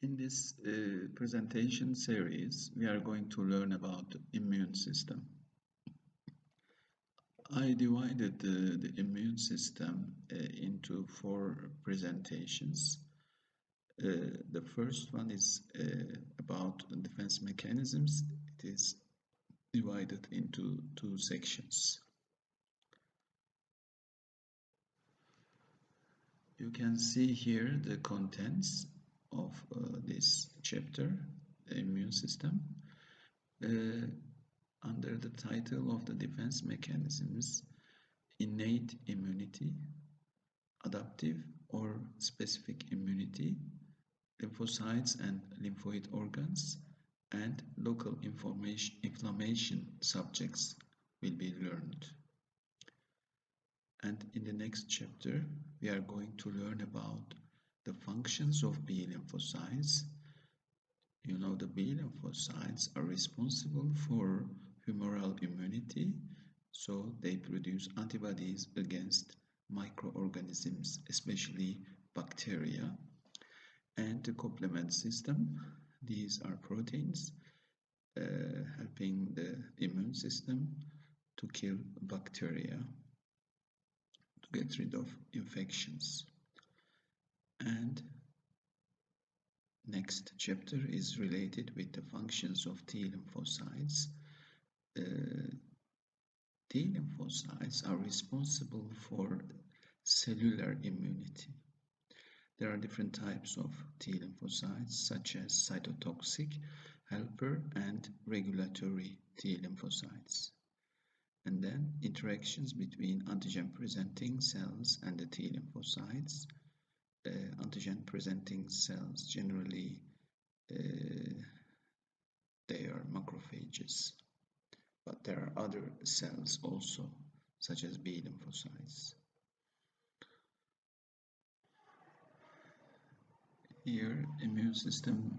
In this presentation series, we are going to learn about the immune system. I divided the immune system into four presentations. The first one is about defense mechanisms. It is divided into two sections. You can see here the contents of this chapter, the immune system. Under the title of the defense mechanisms, innate immunity, adaptive or specific immunity, lymphocytes and lymphoid organs, and local inflammation subjects will be learned. And in the next chapter, we are going to learn about the functions of B lymphocytes. You know, the B lymphocytes are responsible for humoral immunity, so they produce antibodies against microorganisms, especially bacteria. And the complement system, these are proteins helping the immune system to kill bacteria, to get rid of infections. And next chapter is related with the functions of T lymphocytes. T lymphocytes are responsible for cellular immunity. There are different types of T lymphocytes, such as cytotoxic, helper, and regulatory T lymphocytes. And then interactions between antigen-presenting cells and the T lymphocytes. Antigen-presenting cells generally they are macrophages, but there are other cells also, such as B lymphocytes. Here, immune system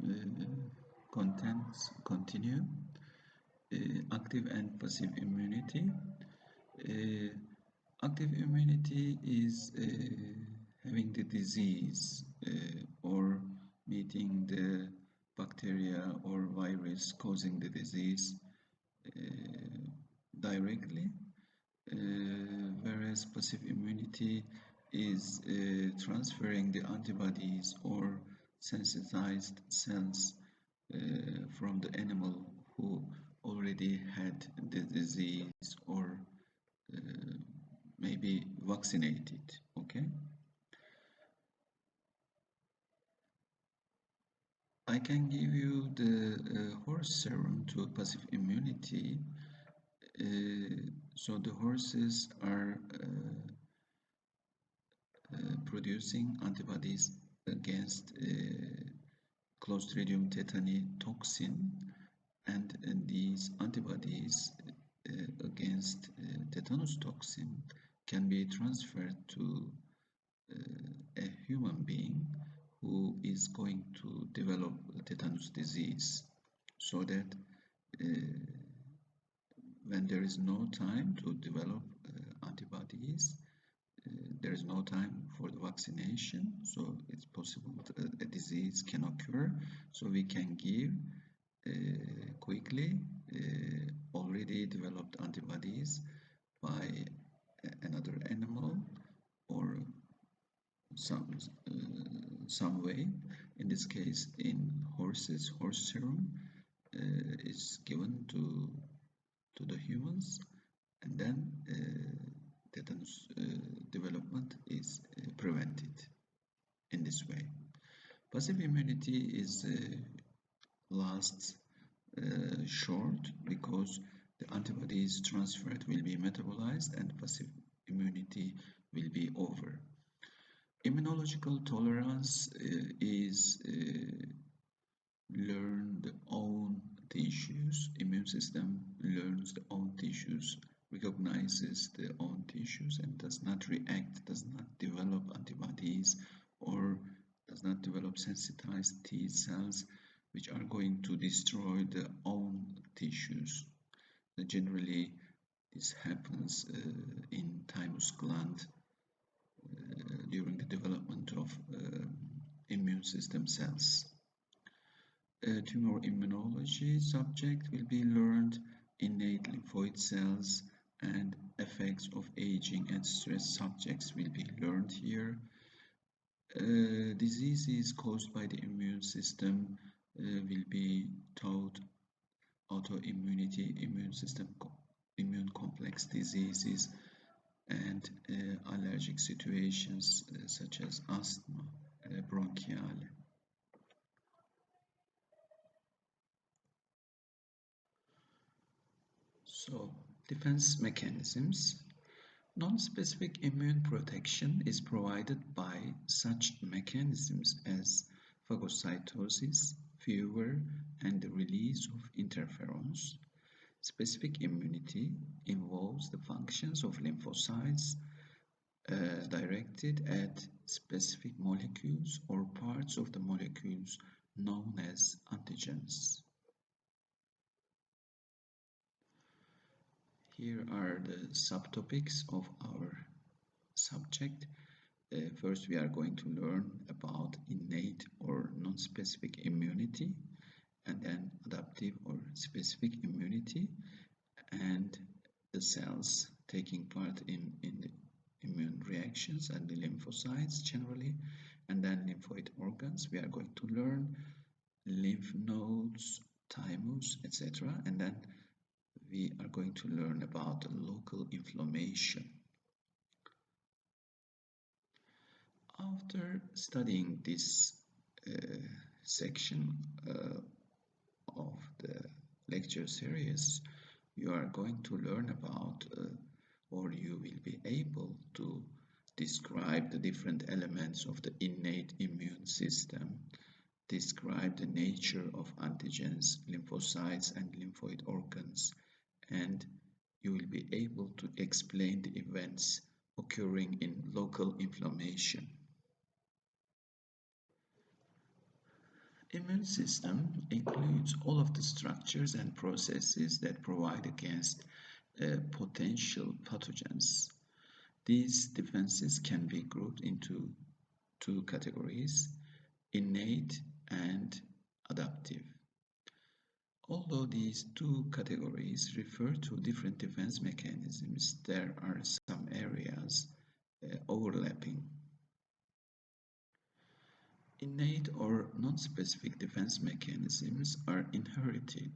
contents continue. Active and passive immunity. Active immunity is having the disease or meeting the bacteria or virus causing the disease directly, whereas passive immunity is transferring the antibodies or sensitized cells from the animal who already had the disease or maybe vaccinated. Okay, I can give you the horse serum to passive immunity. So the horses are producing antibodies against Clostridium tetani toxin, and these antibodies against tetanus toxin can be transferred to a human being who is going to develop tetanus disease, so that when there is no time to develop antibodies, there is no time for the vaccination, so it's possible that a disease can occur, so we can give quickly already developed antibodies by another animal or some way. In this case, in horses, horse serum is given to the humans, and then tetanus development is prevented in this way. Passive immunity is lasts short because the antibodies transferred will be metabolized and passive immunity will be over. Immunological tolerance is learned own tissues. Immune system learns the own tissues, recognizes the own tissues, and does not react, does not develop antibodies, or does not develop sensitized T cells which are going to destroy their own tissues. Generally, this happens in thymus gland during the development of immune system cells. Tumor immunology subject will be learned innate lymphoid cells and effects of aging and stress subjects will be learned here. Diseases caused by the immune system will be taught autoimmunity, immune complex diseases, and allergic situations such as asthma, bronchial. So, defense mechanisms. Non-specific immune protection is provided by such mechanisms as phagocytosis, fever, and the release of interferons. Specific immunity involves the functions of lymphocytes directed at specific molecules or parts of the molecules known as antigens. Here are the subtopics of our subject. First, we are going to learn about innate or non-specific immunity, and then adaptive or specific immunity, and the cells taking part in the immune reactions and the lymphocytes generally, and then lymphoid organs. We are going to learn lymph nodes, thymus, etc. And then we are going to learn about local inflammation. After studying this section of the lecture series, you are going to learn about or you will be able to describe the different elements of the innate immune system, describe the nature of antigens, lymphocytes, and lymphoid organs, and you will be able to explain the events occurring in local inflammation. Immune system includes all of the structures and processes that provide against potential pathogens. These defenses can be grouped into two categories, innate and adaptive. Although these two categories refer to different defense mechanisms, there are some areas overlapping. Innate or non-specific defense mechanisms are inherited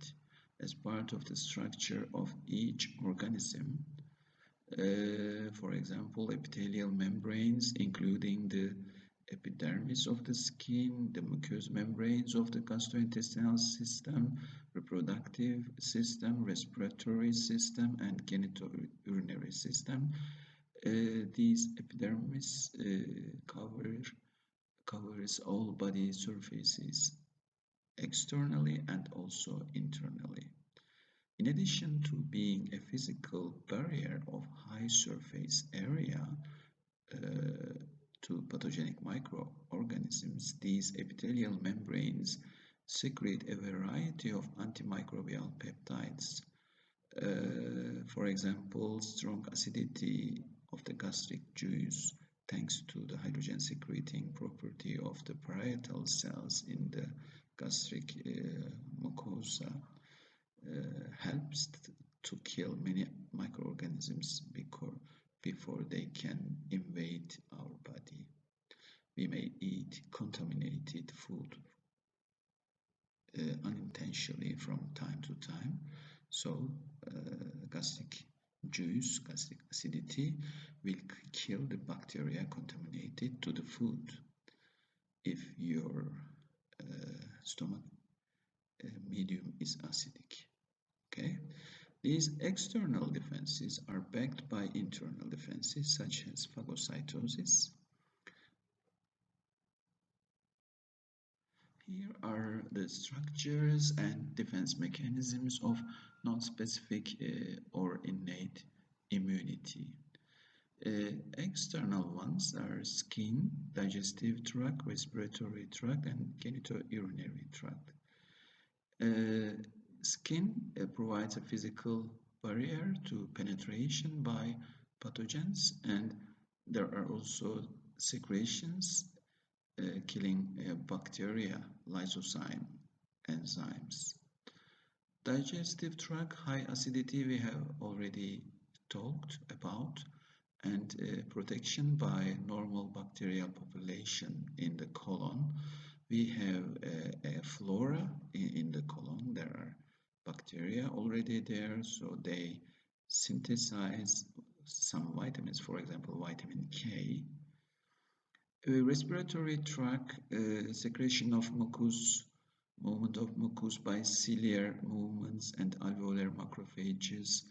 as part of the structure of each organism. For example, epithelial membranes, including the epidermis of the skin, the mucous membranes of the gastrointestinal system, reproductive system, respiratory system, and genitourinary system. These epidermis covers all body surfaces externally and also internally. In addition to being a physical barrier of high surface area to pathogenic microorganisms, these epithelial membranes secrete a variety of antimicrobial peptides. For example, strong acidity of the gastric juice, thanks to the hydrogen secreting property of the parietal cells in the gastric mucosa, helps to kill many microorganisms before they can invade our body. We may eat contaminated food unintentionally from time to time, so gastric juice, gastric acidity will kill the bacteria contaminated to the food if your stomach medium is acidic. Okay, these external defenses are backed by internal defenses such as phagocytosis. Here are the structures and defense mechanisms of non-specific or innate immunity. External ones are skin, digestive tract, respiratory tract, and genitourinary tract. Skin provides a physical barrier to penetration by pathogens, and there are also secretions killing bacteria, lysozyme, enzymes. Digestive tract, high acidity we have already talked about, and protection by normal bacterial population in the colon. We have a flora in the colon. There are bacteria already there, so they synthesize some vitamins, for example, vitamin K. Respiratory tract, secretion of mucus, movement of mucus by ciliary movements and alveolar macrophages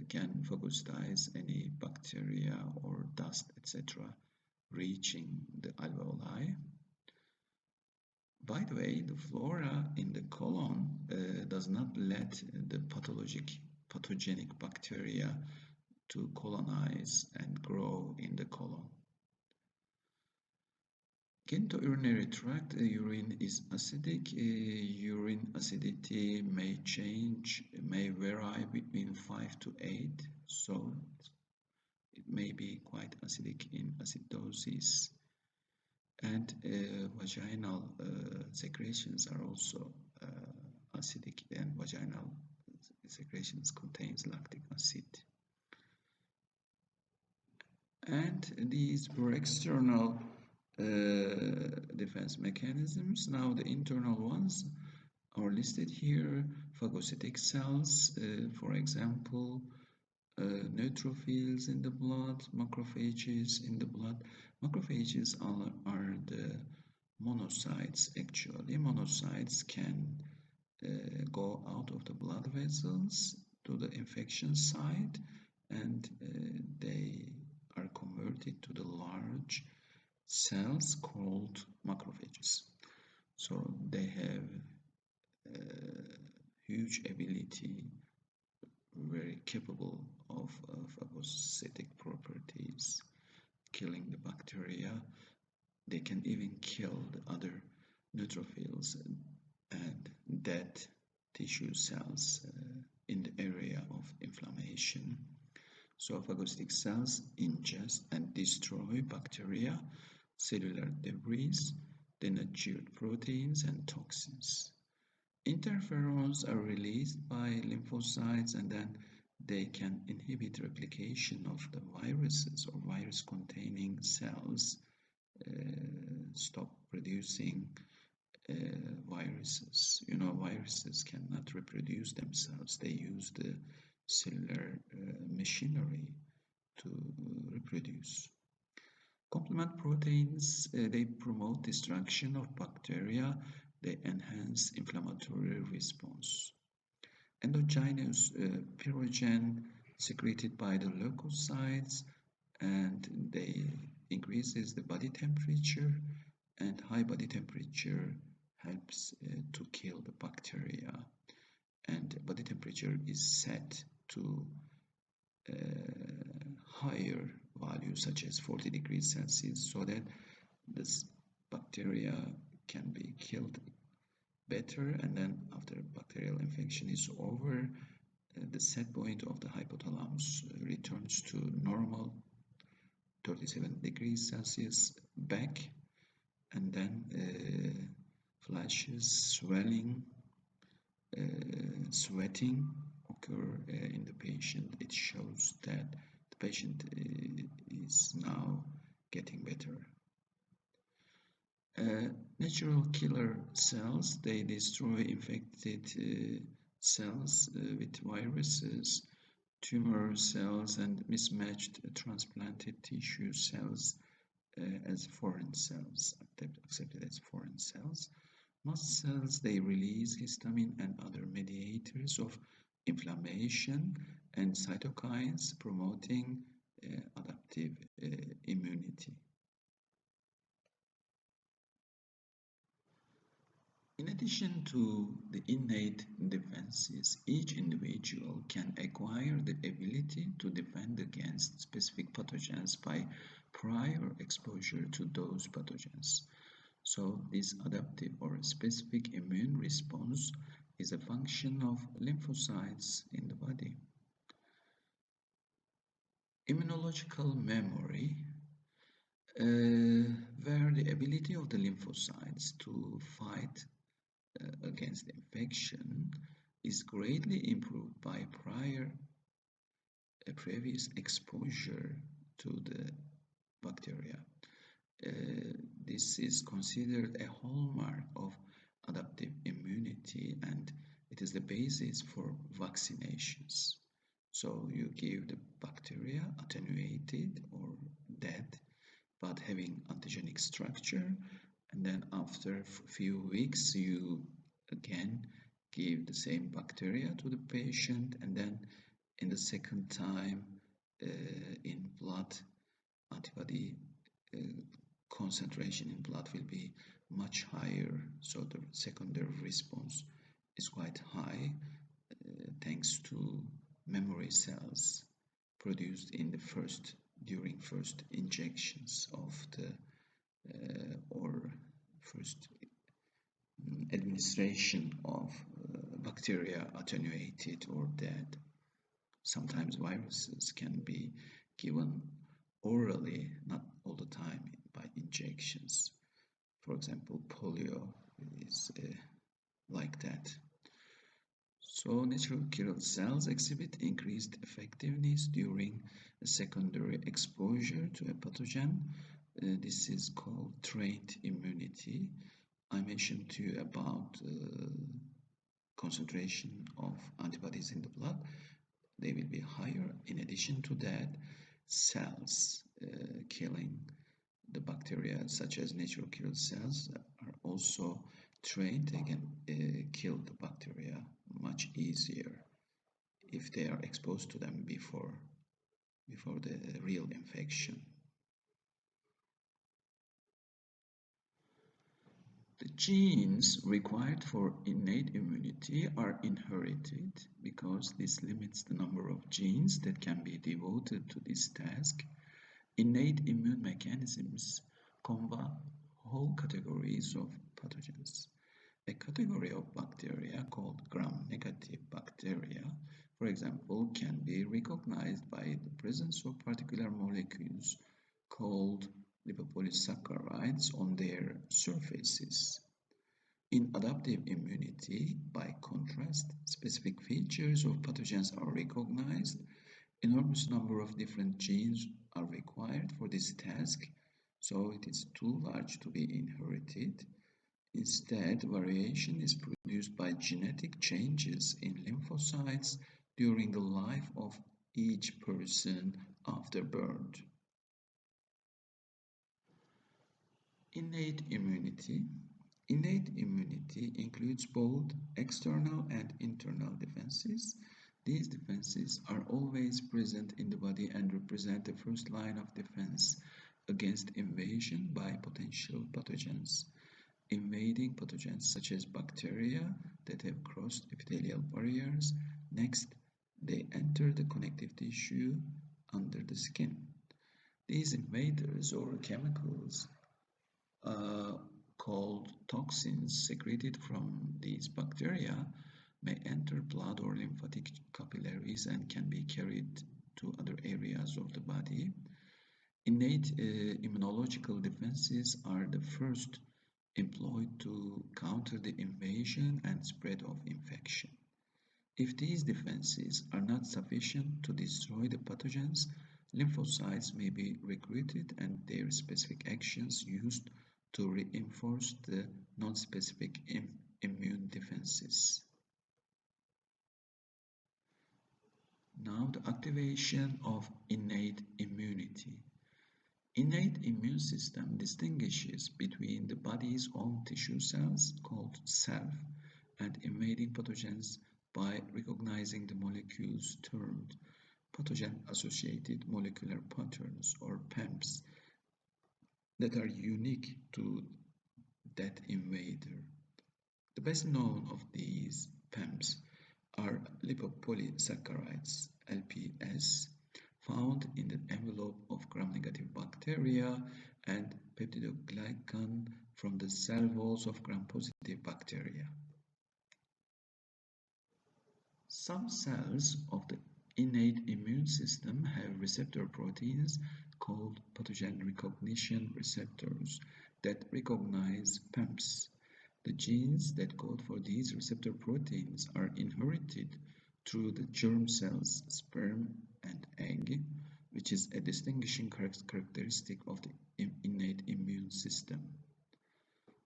can phagocytize any bacteria or dust, etc., reaching the alveoli. By the way, the flora in the colon does not let the pathogenic bacteria to colonize and grow in the colon. Genitourinary tract, urine is acidic. Urine acidity may vary between 5 to 8, so it may be quite acidic in acidosis. And vaginal secretions are also acidic, and vaginal secretions contains lactic acid. And these were external defense mechanisms. Now the internal ones are listed here. Phagocytic cells, for example, neutrophils in the blood, macrophages in the blood. Macrophages are the monocytes actually. Monocytes can go out of the blood vessels to the infection site, and they are converted to the large cells called macrophages. So they have huge ability, very capable of phagocytic properties, killing the bacteria. They can even kill the other neutrophils and dead tissue cells in the area of inflammation. So phagocytic cells ingest and destroy bacteria, cellular debris, denatured proteins, and toxins. Interferons are released by lymphocytes, and then they can inhibit replication of the viruses or virus-containing cells, stop producing viruses. You know, viruses cannot reproduce themselves. They use the cellular machinery to reproduce. Complement proteins, they promote destruction of bacteria. They enhance inflammatory response. Endogenous pyrogen secreted by the leukocytes, and they increases the body temperature, and high body temperature helps to kill the bacteria, and body temperature is set to higher values such as 40 degrees Celsius, so that this bacteria can be killed better, and then after bacterial infection is over, the set point of the hypothalamus returns to normal 37 degrees Celsius back, and then flashes, swelling, sweating occur in the patient. It shows that the patient is now getting better. Natural killer cells, they destroy infected cells with viruses, tumor cells, and mismatched transplanted tissue cells as foreign cells, accepted as foreign cells. Mast cells, they release histamine and other mediators of inflammation, and cytokines promoting adaptive immunity. In addition to the innate defenses, each individual can acquire the ability to defend against specific pathogens by prior exposure to those pathogens. So this adaptive or specific immune response is a function of lymphocytes in the body. Immunological memory, where the ability of the lymphocytes to fight against infection is greatly improved by previous exposure to the bacteria. This is considered a hallmark of adaptive immunity, and it is the basis for vaccinations. So you give the bacteria attenuated or dead, but having antigenic structure, and then after a few weeks you again give the same bacteria to the patient, and then in the second time in blood antibody uh, concentration in blood will be much higher, so the secondary response is quite high thanks to memory cells produced in the during first injections of the or first administration of bacteria attenuated or dead. Sometimes viruses can be given orally, not all the time by injections. For example, polio is like that. So natural killer cells exhibit increased effectiveness during a secondary exposure to a pathogen. This is called trained immunity. I mentioned to you about concentration of antibodies in the blood. They will be higher. In addition to that, cells killing the bacteria, such as natural killer cells, are also trained. They can kill the bacteria much easier if they are exposed to them before the real infection. The genes required for innate immunity are inherited because this limits the number of genes that can be devoted to this task. Innate immune mechanisms combat whole categories of pathogens. A category of bacteria called gram-negative bacteria, for example, can be recognized by the presence of particular molecules called lipopolysaccharides on their surfaces. In adaptive immunity, by contrast, specific features of pathogens are recognized. Enormous number of different genes are required for this task, so it is too large to be inherited. Instead, variation is produced by genetic changes in lymphocytes during the life of each person after birth. Innate immunity. Innate immunity includes both external and internal defenses. These defenses are always present in the body and represent the first line of defense against invasion by potential pathogens. Invading pathogens such as bacteria that have crossed epithelial barriers. Next, they enter the connective tissue under the skin. These invaders or chemicals called toxins secreted from these bacteria may enter blood or lymphatic capillaries and can be carried to other areas of the body. Innate immunological defenses are the first employed to counter the invasion and spread of infection. If these defenses are not sufficient to destroy the pathogens, lymphocytes may be recruited and their specific actions used to reinforce the non-specific immune defenses. Now the activation of innate immunity. Innate immune system distinguishes between the body's own tissue cells called self and invading pathogens by recognizing the molecules termed pathogen-associated molecular patterns or PAMPs that are unique to that invader. The best known of these PAMPs are lipopolysaccharides (LPS) found in the envelope of gram-negative bacteria and peptidoglycan from the cell walls of gram-positive bacteria. Some cells of the innate immune system have receptor proteins called pathogen recognition receptors that recognize PAMPs. The genes that code for these receptor proteins are inherited through the germ cells, sperm, and egg, which is a distinguishing characteristic of the innate immune system.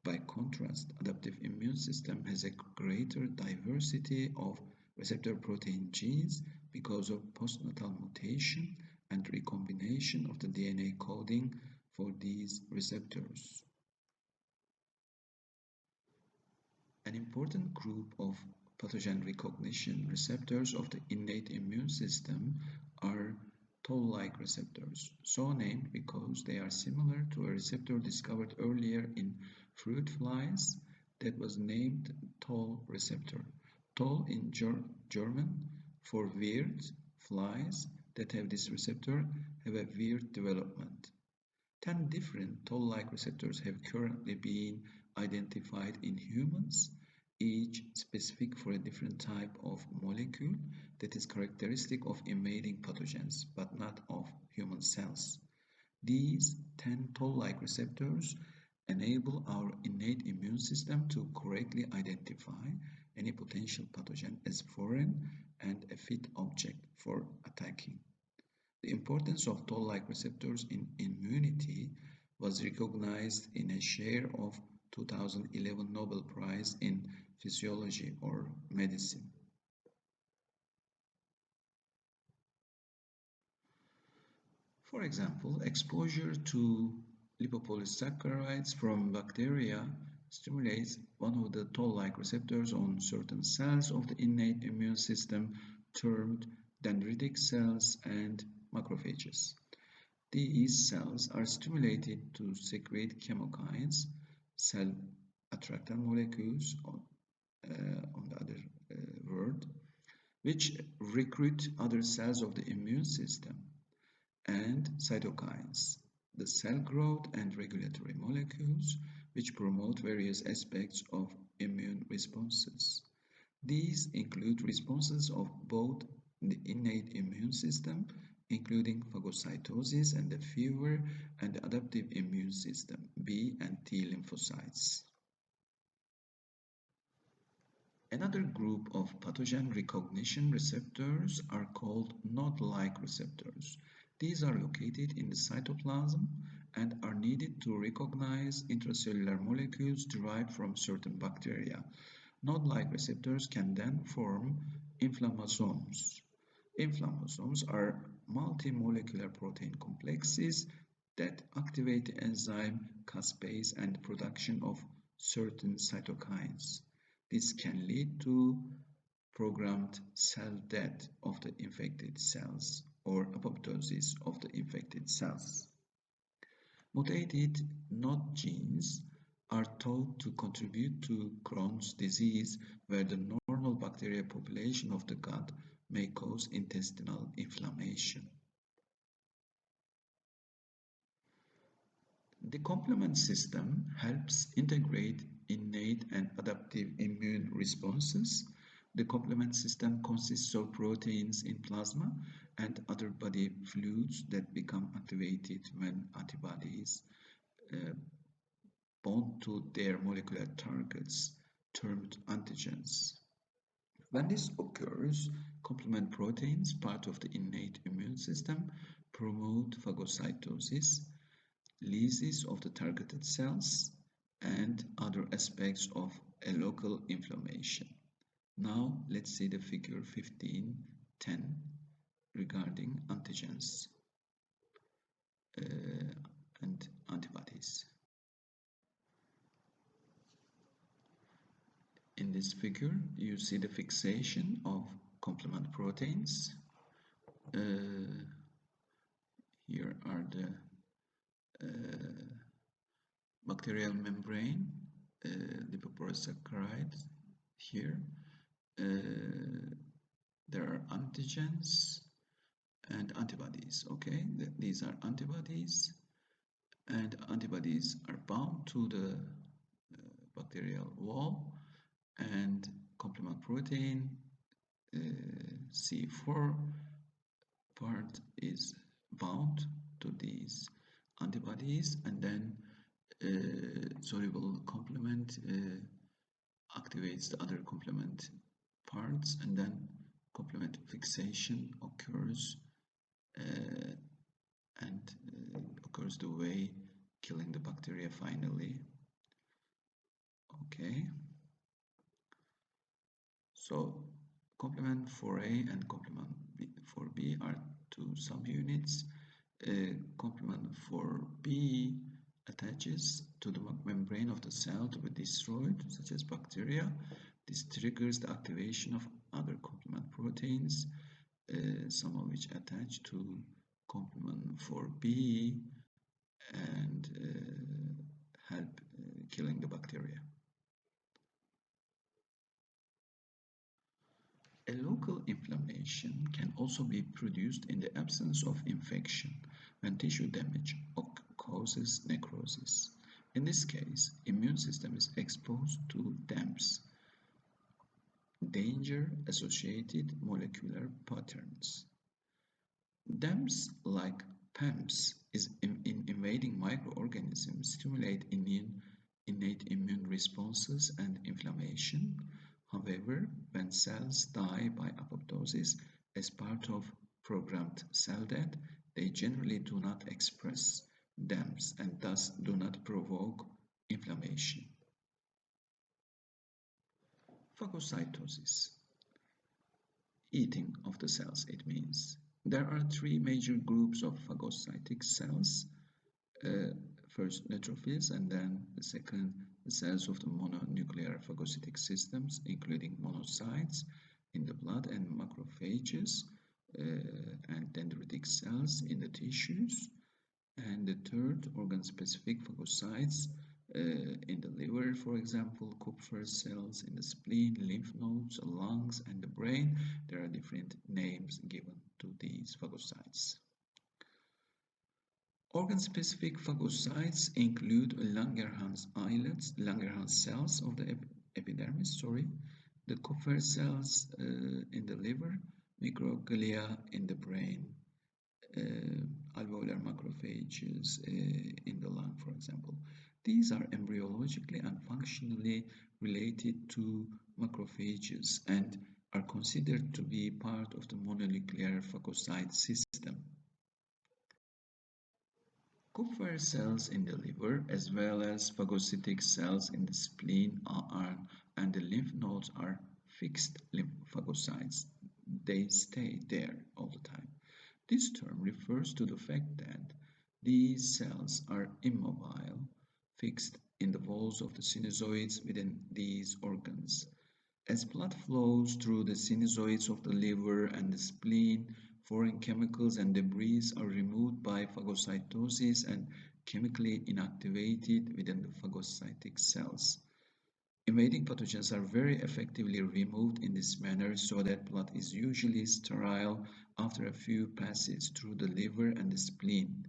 By contrast, adaptive immune system has a greater diversity of receptor protein genes because of postnatal mutation and recombination of the DNA coding for these receptors. An important group of pathogen recognition receptors of the innate immune system are toll-like receptors, so named because they are similar to a receptor discovered earlier in fruit flies that was named toll receptor. Toll in German for weird flies that have this receptor have a weird development. 10 different toll-like receptors have currently been identified in humans, each specific for a different type of molecule that is characteristic of invading pathogens but not of human cells. These 10 toll-like receptors enable our innate immune system to correctly identify any potential pathogen as foreign and a fit object for attacking. The importance of toll-like receptors in immunity was recognized in a share of 2011 Nobel Prize in Physiology or Medicine. For example, exposure to lipopolysaccharides from bacteria stimulates one of the toll-like receptors on certain cells of the innate immune system termed dendritic cells and macrophages. These cells are stimulated to secrete chemokines, cell attractor molecules on the other word, which recruit other cells of the immune system, and cytokines, the cell growth and regulatory molecules, which promote various aspects of immune responses. These include responses of both the innate immune system, including phagocytosis and the fever, and the adaptive immune system, B and T lymphocytes. Another group of pathogen recognition receptors are called node-like receptors. These are located in the cytoplasm and are needed to recognize intracellular molecules derived from certain bacteria. Node-like receptors can then form inflammasomes. Inflammasomes are multimolecular protein complexes that activate the enzyme caspase and production of certain cytokines. This can lead to programmed cell death of the infected cells or apoptosis of the infected cells. Mutated node genes are thought to contribute to Crohn's disease, where the normal bacterial population of the gut may cause intestinal inflammation. The complement system helps integrate innate and adaptive immune responses. The complement system consists of proteins in plasma and other body fluids that become activated when antibodies bond to their molecular targets, termed antigens. When this occurs, complement proteins, part of the innate immune system, promote phagocytosis, lysis of the targeted cells, and other aspects of a local inflammation. Now let's see the figure 15:10 regarding antigens and antibodies. In this figure, you see the fixation of complement proteins. Here are the bacterial membrane, lipopolysaccharides. Here, there are antigens and antibodies. Okay, these are antibodies, and antibodies are bound to the bacterial wall, and complement protein C4 part is bound to these antibodies, and then soluble complement activates the other complement parts, and then complement fixation occurs uh, and occurs the way killing the bacteria finally. Okay, so complement 4A and complement 4B are two subunits. Complement 4B attaches to the membrane of the cell to be destroyed, such as bacteria. This triggers the activation of other complement proteins, some of which attach to complement 4B and help killing the bacteria. A local inflammation can also be produced in the absence of infection when tissue damage causes necrosis. In this case, immune system is exposed to DAMPs, danger-associated molecular patterns. DAMPs, like PAMPs, in invading microorganisms stimulate innate immune responses and inflammation. However, when cells die by apoptosis as part of programmed cell death, they generally do not express DAMPs and thus do not provoke inflammation. Phagocytosis. Eating of the cells, it means. There are three major groups of phagocytic cells. First, neutrophils, and then the second, the cells of the mononuclear phagocytic systems, including monocytes in the blood and macrophages and dendritic cells in the tissues. And the third, organ-specific phagocytes in the liver, for example, Kupffer cells in the spleen, lymph nodes, lungs, and the brain. There are different names given to these phagocytes. Organ-specific phagocytes include Langerhans islets, Langerhans cells of the epidermis, the Kupffer cells in the liver, microglia in the brain, alveolar macrophages in the lung, for example. These are embryologically and functionally related to macrophages and are considered to be part of the mononuclear phagocyte system. Kupffer cells in the liver, as well as phagocytic cells in the spleen and the lymph nodes, are fixed lymphocytes. They stay there all the time. This term refers to the fact that these cells are immobile, fixed in the walls of the sinusoids within these organs. As blood flows through the sinusoids of the liver and the spleen, foreign chemicals and debris are removed by phagocytosis and chemically inactivated within the phagocytic cells. Invading pathogens are very effectively removed in this manner so that blood is usually sterile after a few passes through the liver and the spleen.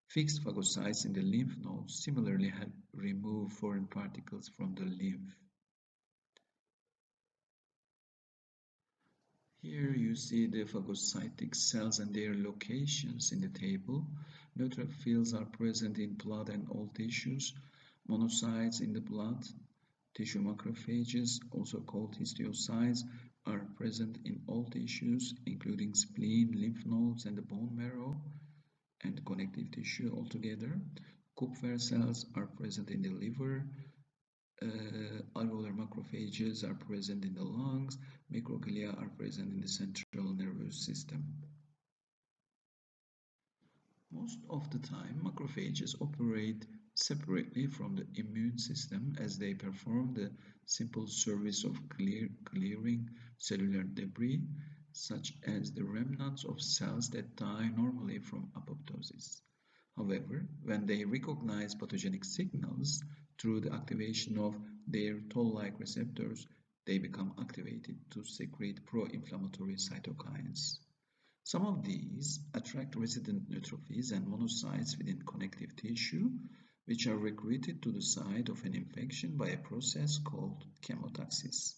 Fixed phagocytes in the lymph nodes similarly help remove foreign particles from the lymph. Here you see the phagocytic cells and their locations in the table. Neutrophils are present in blood and all tissues. Monocytes in the blood, tissue macrophages, also called histiocytes, are present in all tissues, including spleen, lymph nodes, and the bone marrow and connective tissue altogether. Kupffer cells are present in the liver. Alveolar macrophages are present in the lungs. Microglia are present in the central nervous system. Most of the time, macrophages operate separately from the immune system as they perform the simple service of clearing cellular debris, such as the remnants of cells that die normally from apoptosis. However, when they recognize pathogenic signals through the activation of their toll-like receptors, they become activated to secrete pro-inflammatory cytokines. Some of these attract resident neutrophils and monocytes within connective tissue, which are recruited to the site of an infection by a process called chemotaxis.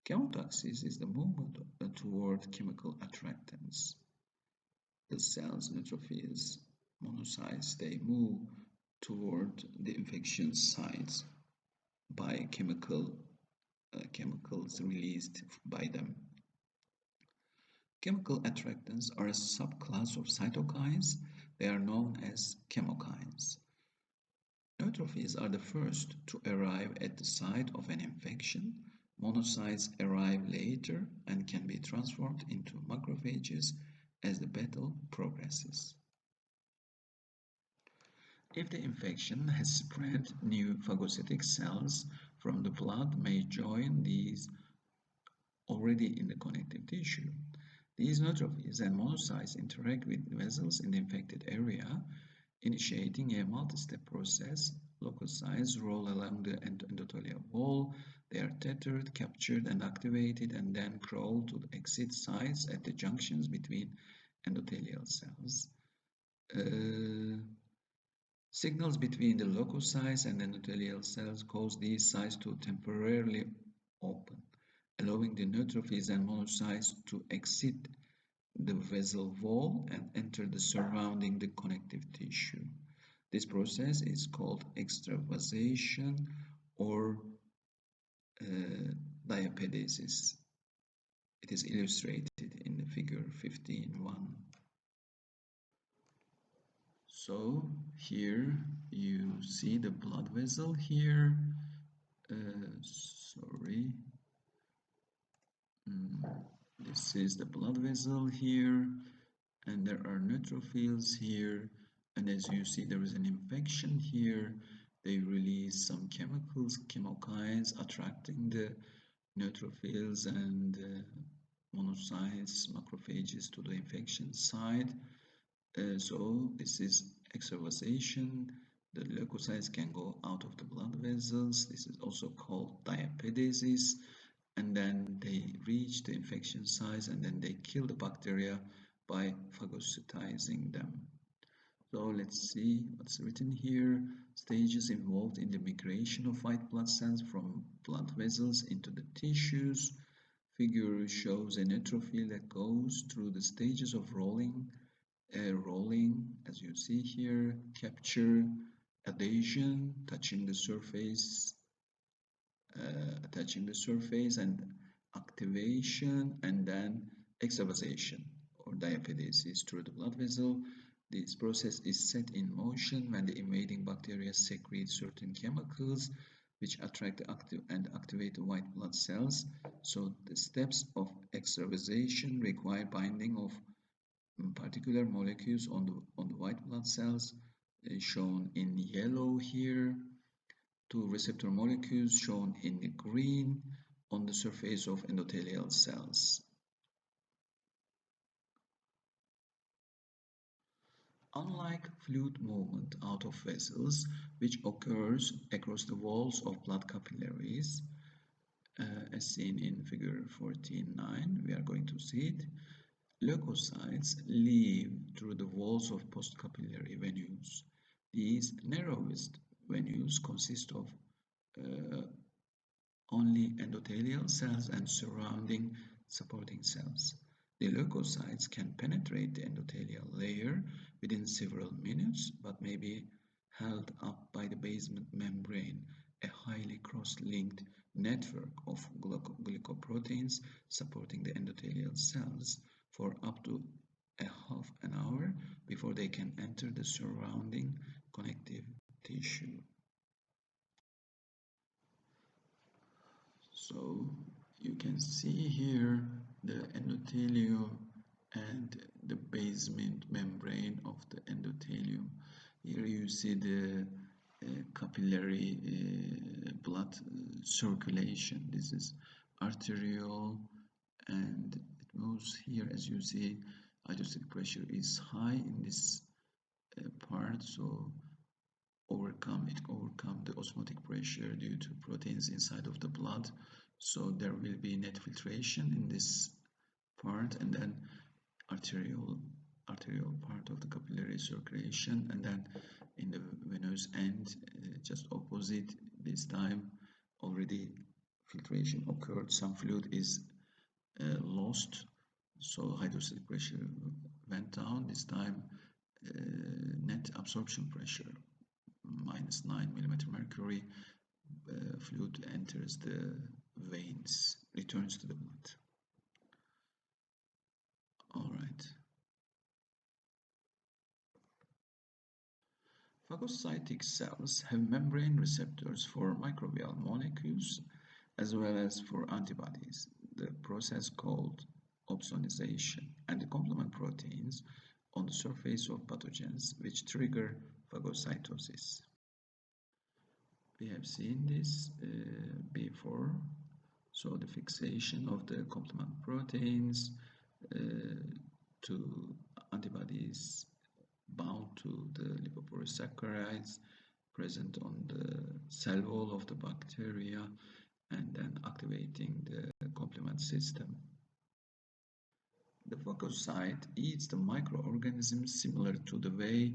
Chemotaxis is the movement toward chemical attractants. The cells, neutrophils, monocytes, they move toward the infection sites by chemical chemicals released by them. Chemical attractants are a subclass of cytokines. They are known as chemokines. Neutrophils are the first to arrive at the site of an infection. Monocytes arrive later and can be transformed into macrophages as the battle progresses. If the infection has spread, new phagocytic cells from the blood may join these already in the connective tissue. These neutrophils and monocytes interact with vessels in the infected area, initiating a multi-step process. Leukocytes roll along the endothelial wall. They are tethered, captured, and activated, and then crawl to the exit sites at the junctions between endothelial cells. Signals between the leukocytes and endothelial cells cause these sites to temporarily open, allowing the neutrophils and monocytes to exit the vessel wall and enter the surrounding the connective tissue. This process is called extravasation or diapedesis. It is illustrated in the figure 15.1. So here you see the blood vessel here. This is the blood vessel here, and there are neutrophils here, and as you see there is an infection here. They release some chemicals, chemokines, attracting the neutrophils and monocytes, macrophages to the infection site. So this is extravasation. The leukocytes can go out of the blood vessels. This is also called diapedesis. And then they reach the infection sites and then they kill the bacteria by phagocytizing them. So let's see what's written here. Stages involved in the migration of white blood cells from blood vessels into the tissues. Figure shows a neutrophil that goes through the stages of rolling, as you see here, capture, adhesion, touching the surface, and activation, and then extravasation or diapedesis through the blood vessel. This process is set in motion when the invading bacteria secrete certain chemicals which attract and activate the white blood cells. So the steps of extravasation require binding of particular molecules on the white blood cells, shown in yellow here, to receptor molecules shown in the green on the surface of endothelial cells. Unlike fluid movement out of vessels, which occurs across the walls of blood capillaries, as seen in figure 14.9, we are going to see it, leukocytes leave through the walls of postcapillary venules. These narrowest venules consist of only endothelial cells and surrounding supporting cells. The leukocytes can penetrate the endothelial layer within several minutes, but may be held up by the basement membrane, a highly cross-linked network of glycoproteins supporting the endothelial cells, for up to a half an hour before they can enter the surrounding connective tissue. So you can see here the endothelium and the basement membrane of the endothelium. Here you see the capillary blood circulation. This is arterial, and it moves here. As you see, hydrostatic pressure is high in this part, so overcome the osmotic pressure due to proteins inside of the blood. So there will be net filtration in this part, and then arterial part of the capillary circulation, and then in the venous end, just opposite, this time already filtration occurred, some fluid is lost, so hydrostatic pressure went down. This time net absorption pressure -9 mm mercury, fluid enters the veins, returns to the blood. All right. Phagocytic cells have membrane receptors for microbial molecules as well as for antibodies, the process called opsonization, and the complement proteins on the surface of pathogens which trigger phagocytosis. We have seen this before, so the fixation of the complement proteins uh, to antibodies bound to the lipopolysaccharides present on the cell wall of the bacteria and then activating the complement system. The phagocyte eats the microorganisms similar to the way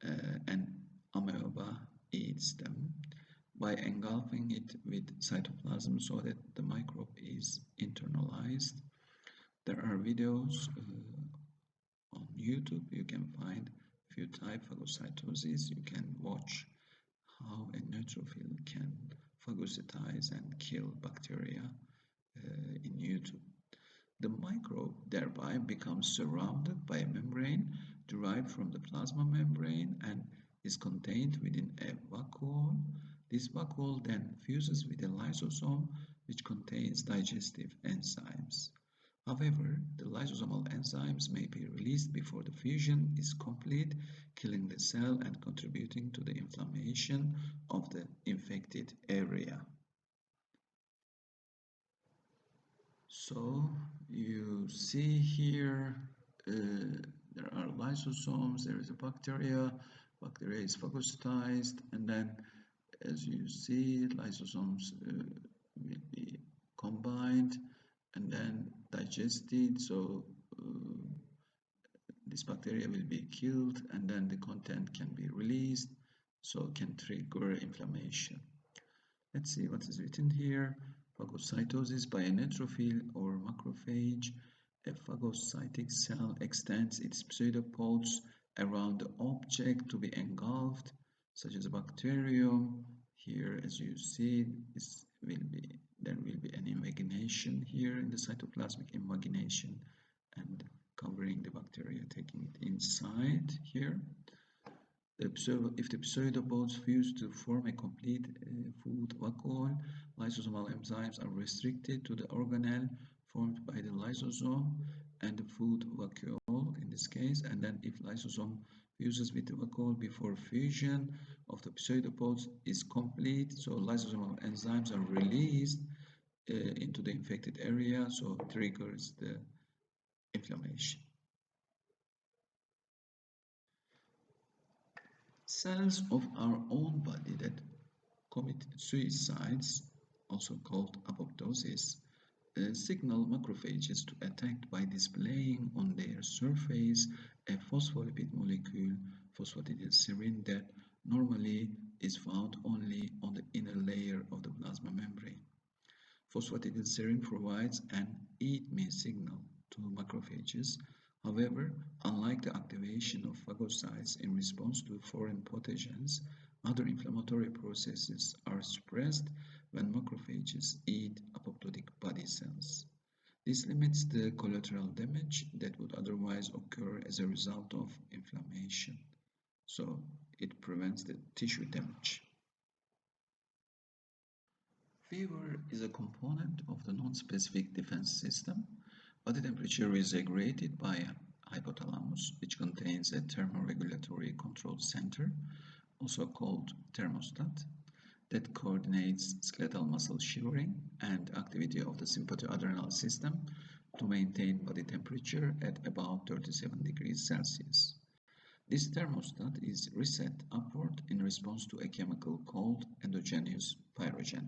an amoeba eats them by engulfing it with cytoplasm so that the microbe is internalized. There are videos on YouTube. You can find if you type phagocytosis, you can watch how a neutrophil can phagocytize and kill bacteria in YouTube. The microbe thereby becomes surrounded by a membrane derived from the plasma membrane and is contained within a vacuole. This vacuole then fuses with a lysosome which contains digestive enzymes. However, the lysosomal enzymes may be released before the fusion is complete, killing the cell and contributing to the inflammation of the infected area. So you see here there are lysosomes, there is a bacteria is phagocytized, and then as you see lysosomes will be combined and then digested, so this bacteria will be killed and then the content can be released, so can trigger inflammation. Let's see what is written here. Phagocytosis by a neutrophil or macrophage. A phagocytic cell extends its pseudopods around the object to be engulfed, such as a bacterium. Here, as you see, there will be an invagination here in the cytoplasmic invagination and covering the bacteria, taking it inside here. If the pseudopods fuse to form a complete food vacuole, lysosomal enzymes are restricted to the organelle formed by the lysosome and the food vacuole in this case, and then if lysosome fuses with the vacuole before fusion of the pseudopods is complete, so lysosomal enzymes are released into the infected area, so triggers the inflammation. Cells of our own body that commit suicides, also called apoptosis, signal macrophages to attack by displaying on their surface a phospholipid molecule, phosphatidylserine, that normally is found only on the inner layer of the plasma membrane. Phosphatidylserine provides an eat me signal to macrophages. However, unlike the activation of phagocytes in response to foreign pathogens, other inflammatory processes are suppressed when macrophages eat apoptotic body cells. This limits the collateral damage that would otherwise occur as a result of inflammation. So it prevents the tissue damage. Fever is a component of the non-specific defense system. Body temperature is regulated by hypothalamus, which contains a thermoregulatory control center, also called thermostat, that coordinates skeletal muscle shivering and activity of the sympathoadrenal system to maintain body temperature at about 37 degrees Celsius. This thermostat is reset upward in response to a chemical called endogenous pyrogen.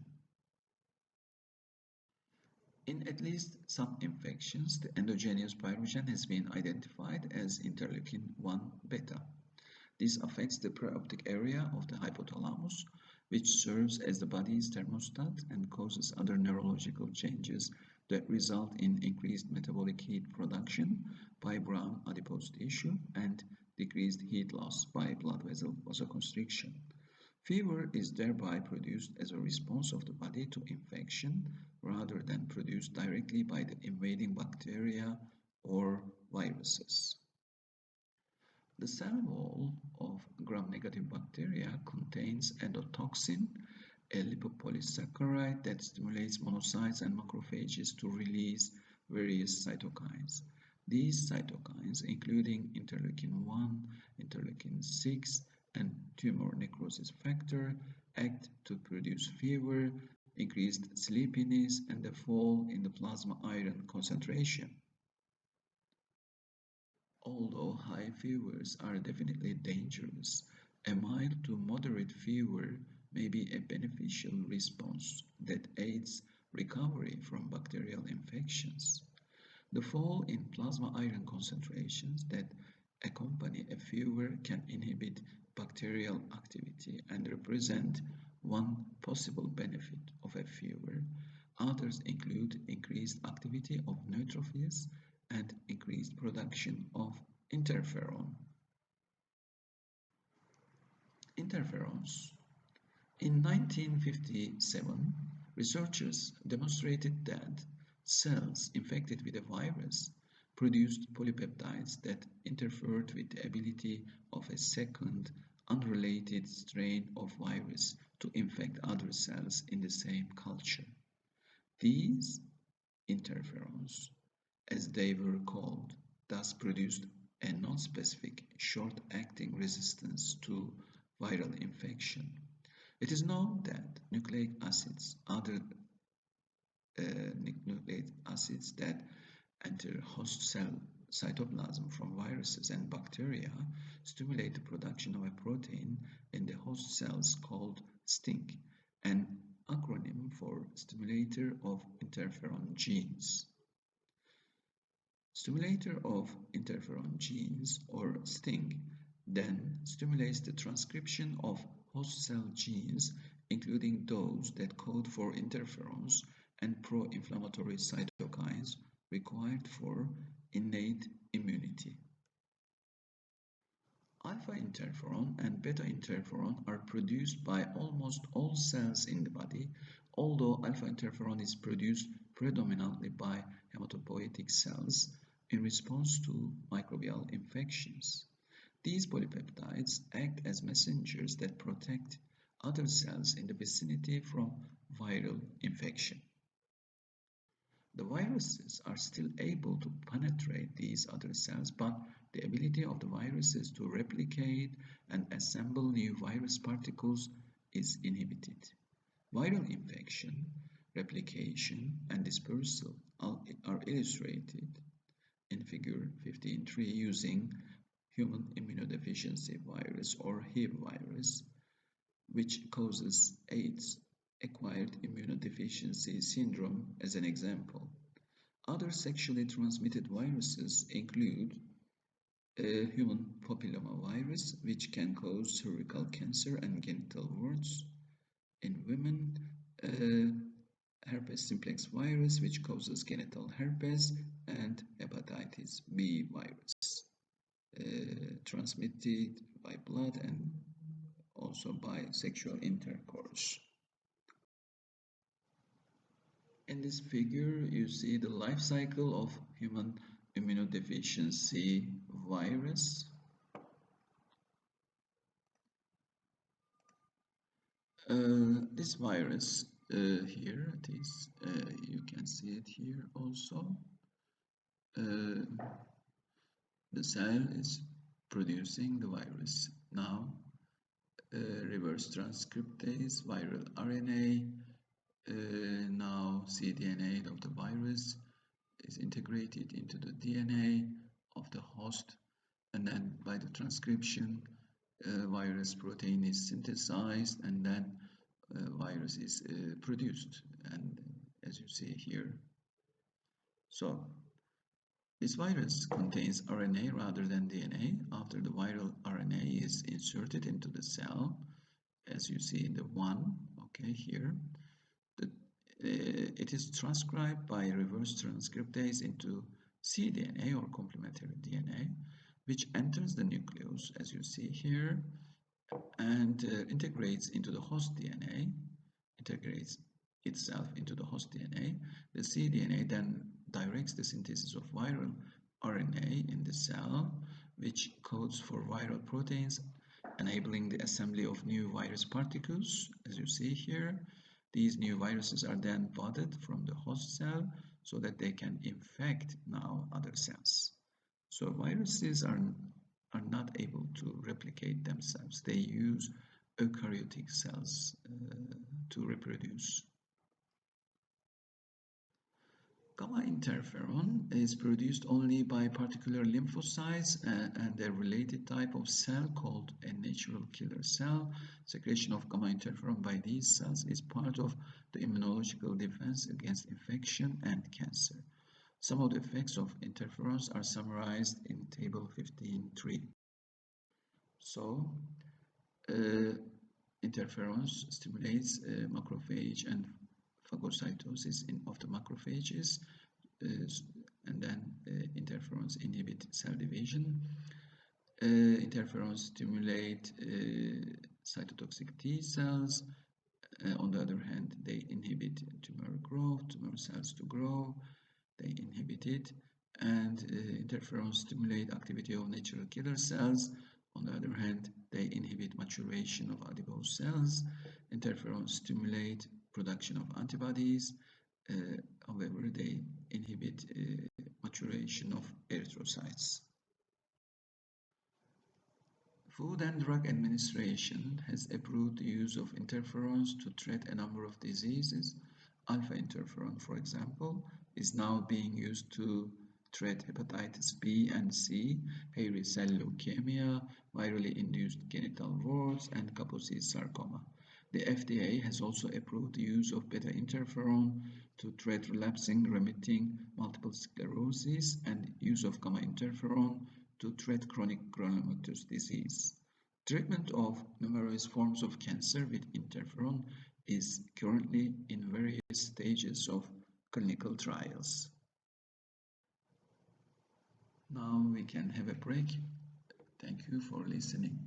In at least some infections, the endogenous pyrogen has been identified as interleukin-1 beta. This affects the preoptic area of the hypothalamus, which serves as the body's thermostat and causes other neurological changes that result in increased metabolic heat production by brown adipose tissue and decreased heat loss by blood vessel vasoconstriction. Fever is thereby produced as a response of the body to infection rather than produced directly by the invading bacteria or viruses. The cell wall of gram-negative bacteria contains endotoxin, a lipopolysaccharide that stimulates monocytes and macrophages to release various cytokines. These cytokines, including interleukin-1, interleukin-6, and tumor necrosis factor, act to produce fever, increased sleepiness, and a fall in the plasma iron concentration. Although high fevers are definitely dangerous, a mild to moderate fever may be a beneficial response that aids recovery from bacterial infections. The fall in plasma iron concentrations that accompany a fever can inhibit bacterial activity and represent one possible benefit of a fever. Others include increased activity of neutrophils and increased production of interferon. Interferons. In 1957, researchers demonstrated that cells infected with a virus produced polypeptides that interfered with the ability of a second, unrelated strain of virus to infect other cells in the same culture. These interferons, as they were called, thus produced a non-specific short-acting resistance to viral infection. It is known that nucleic acids, other nucleic acids that enter host cell cytoplasm from viruses and bacteria, stimulate the production of a protein in the host cells called STING, an acronym for Stimulator of Interferon Genes. Stimulator of interferon genes, or STING, then stimulates the transcription of host cell genes, including those that code for interferons and pro-inflammatory cytokines required for innate immunity. Alpha interferon and beta interferon are produced by almost all cells in the body, although alpha interferon is produced predominantly by hematopoietic cells in response to microbial infections. These polypeptides act as messengers that protect other cells in the vicinity from viral infection. The viruses are still able to penetrate these other cells, but the ability of the viruses to replicate and assemble new virus particles is inhibited. Viral infection, replication, and dispersal are illustrated in figure 15.3 using human immunodeficiency virus or HIV virus, which causes AIDS, acquired immunodeficiency syndrome, as an example. Other sexually transmitted viruses include human papillomavirus, which can cause cervical cancer and genital warts. In women, herpes simplex virus, which causes genital herpes, and hepatitis B virus, transmitted by blood and also by sexual intercourse. In this figure, you see the life cycle of human immunodeficiency virus. This virus here, it is, you can see it here also. The cell is producing the virus. Now, reverse transcriptase, viral RNA, now cDNA of the virus is integrated into the DNA of the host, and then by the transcription, virus protein is synthesized, and then virus is produced, and as you see here. So this virus contains RNA rather than DNA. After the viral RNA is inserted into the cell, as you see in the one, okay, here, it is transcribed by reverse transcriptase into cDNA or complementary DNA, which enters the nucleus, as you see here, and integrates into the host DNA, integrates itself into the host DNA. The cDNA then directs the synthesis of viral RNA in the cell, which codes for viral proteins, enabling the assembly of new virus particles, as you see here. These new viruses are then budded from the host cell so that they can infect now other cells. So viruses are not able to replicate themselves. They use eukaryotic cells to reproduce. Gamma interferon is produced only by particular lymphocytes and a related type of cell called a natural killer cell. Secretion of gamma interferon by these cells is part of the immunological defense against infection and cancer. Some of the effects of interferons are summarized in table 15.3. So, interferons stimulates macrophage and phagocytosis of the macrophages, and then interferons inhibit cell division. Interferons stimulate cytotoxic T cells. On the other hand, they inhibit tumor growth, tumor cells to grow. They inhibit it, and interferons stimulate activity of natural killer cells. On the other hand, they inhibit maturation of adipose cells. Interferons stimulate production of antibodies. However, they inhibit maturation of erythrocytes. Food and Drug Administration has approved the use of interferons to treat a number of diseases. Alpha interferon, for example, is now being used to treat hepatitis B and C, hairy cell leukemia, virally induced genital warts, and Kaposi sarcoma. The FDA has also approved the use of beta interferon to treat relapsing remitting multiple sclerosis and use of gamma interferon to treat chronic granulomatous disease. Treatment of numerous forms of cancer with interferon is currently in various stages of clinical trials. Now we can have a break. Thank you for listening.